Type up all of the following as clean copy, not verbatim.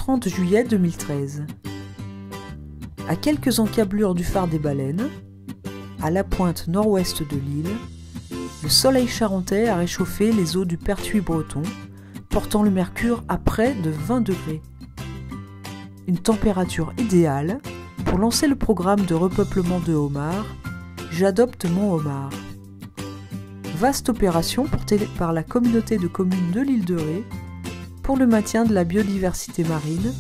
30 juillet 2013. À quelques encablures du phare des Baleines, à la pointe nord-ouest de l'île, le soleil charentais a réchauffé les eaux du Pertuis breton, portant le mercure à près de 20 degrés. Une température idéale pour lancer le programme de repeuplement de homards « J'adopte mon homard ». Vaste opération portée par la communauté de communes de l'île de Ré pour le maintien de la biodiversité marine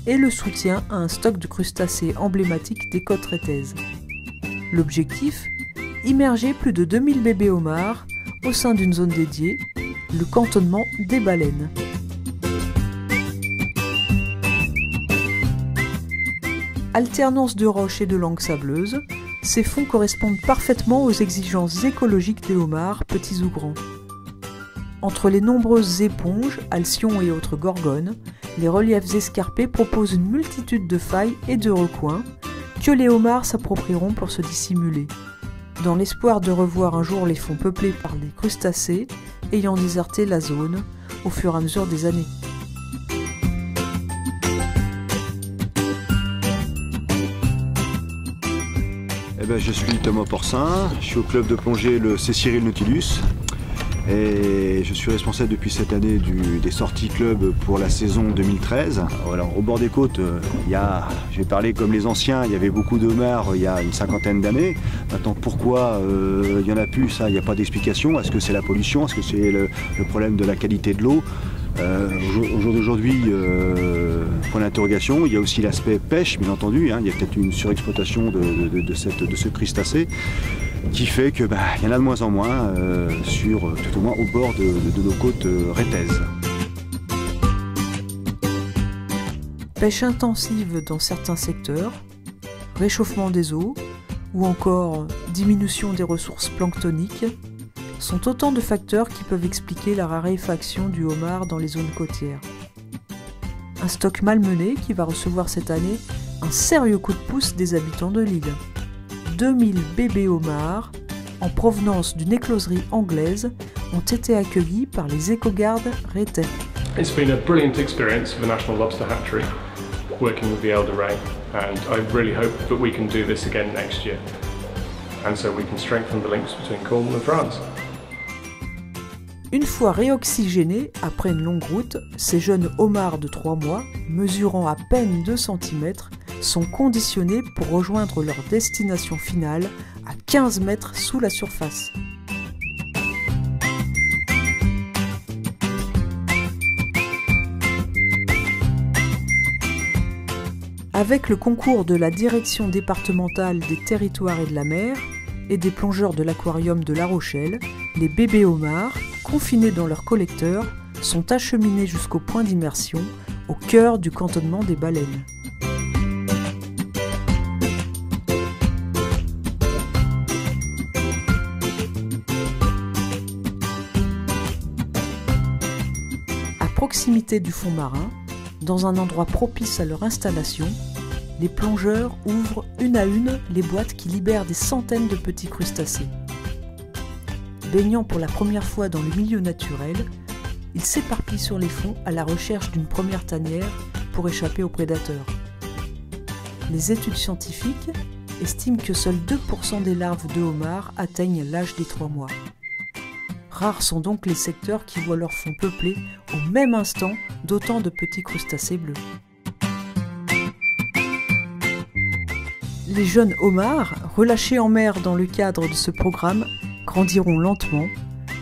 et le soutien à un stock de crustacés emblématique des côtes rétaises. L'objectif, immerger plus de 2000 bébés homards au sein d'une zone dédiée, le cantonnement des Baleines. Alternance de roches et de langues sableuses, ces fonds correspondent parfaitement aux exigences écologiques des homards, petits ou grands. Entre les nombreuses éponges, alcyons et autres gorgones, les reliefs escarpés proposent une multitude de failles et de recoins que les homards s'approprieront pour se dissimuler, dans l'espoir de revoir un jour les fonds peuplés par des crustacés ayant déserté la zone au fur et à mesure des années. Je suis Thomas Porcin, je suis au club de plongée le C-Cyril Nautilus et je suis responsable depuis cette année des sorties club pour la saison 2013. Alors, au bord des côtes, je vais parler comme les anciens, il y avait beaucoup d'homards il y a une cinquantaine d'années. Maintenant, pourquoi il n'y en a plus, ça, il n'y a pas d'explication. Est-ce que c'est la pollution? Est-ce que c'est le problème de la qualité de l'eau? Au jour d'aujourd'hui, point d'interrogation. Il y a aussi l'aspect pêche, bien entendu. Il y a peut-être une surexploitation de ce crustacé qui fait que il y en a de moins en moins, tout au moins au bord de nos côtes rétaises. Pêche intensive dans certains secteurs, réchauffement des eaux ou encore diminution des ressources planctoniques sont autant de facteurs qui peuvent expliquer la raréfaction du homard dans les zones côtières. Un stock malmené qui va recevoir cette année un sérieux coup de pouce des habitants de l'île. 2000 bébés homards, en provenance d'une écloserie anglaise, ont été accueillis par les écogardes rétais. It's been a brilliant experience for the National Lobster Hatchery, working with the Elder Ray, and I really hope that we can do this again next year, and so we can strengthen the links between Cornwall and France. Une fois réoxygénés, après une longue route, ces jeunes homards de 3 mois, mesurant à peine 2 cm, sont conditionnés pour rejoindre leur destination finale à 15 mètres sous la surface. Avec le concours de la Direction départementale des territoires et de la mer et des plongeurs de l'aquarium de La Rochelle, les bébés homards, confinés dans leur collecteur, sont acheminés jusqu'au point d'immersion, au cœur du cantonnement des Baleines. À proximité du fond marin, dans un endroit propice à leur installation, les plongeurs ouvrent une à une les boîtes qui libèrent des centaines de petits crustacés. Baignant pour la première fois dans le milieu naturel, ils s'éparpillent sur les fonds à la recherche d'une première tanière pour échapper aux prédateurs. Les études scientifiques estiment que seuls 2% des larves de homards atteignent l'âge des 3 mois. Rares sont donc les secteurs qui voient leur fond peuplé au même instant d'autant de petits crustacés bleus. Les jeunes homards, relâchés en mer dans le cadre de ce programme, grandiront lentement,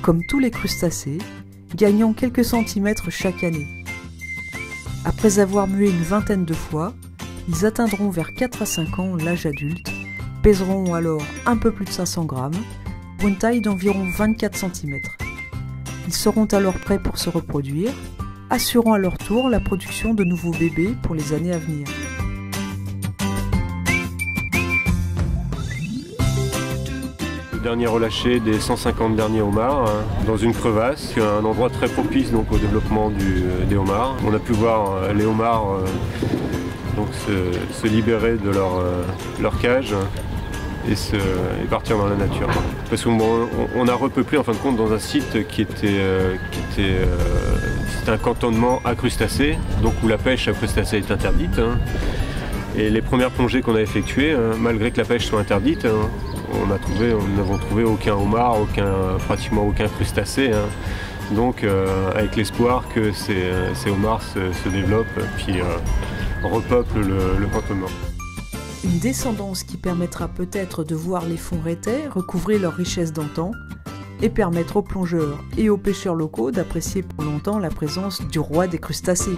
comme tous les crustacés, gagnant quelques centimètres chaque année. Après avoir mué une vingtaine de fois, ils atteindront vers 4 à 5 ans l'âge adulte, pèseront alors un peu plus de 500 grammes, pour une taille d'environ 24 cm. Ils seront alors prêts pour se reproduire, assurant à leur tour la production de nouveaux bébés pour les années à venir. Dernier relâché des 150 derniers homards dans une crevasse, un endroit très propice donc, au développement des homards. On a pu voir les homards donc, se libérer de leur cage et partir dans la nature. Parce qu'on a repeuplé en fin de compte dans un site qui était c'est un cantonnement à crustacés, donc où la pêche à crustacés est interdite. Et les premières plongées qu'on a effectuées, malgré que la pêche soit interdite, nous n'avons trouvé aucun homard, pratiquement aucun crustacé. Donc avec l'espoir que ces homards se développent puis repeuplent le cantonnement. Une descendance qui permettra peut-être de voir les fonds rétais recouvrer leur richesse d'antan et permettre aux plongeurs et aux pêcheurs locaux d'apprécier pour longtemps la présence du roi des crustacés.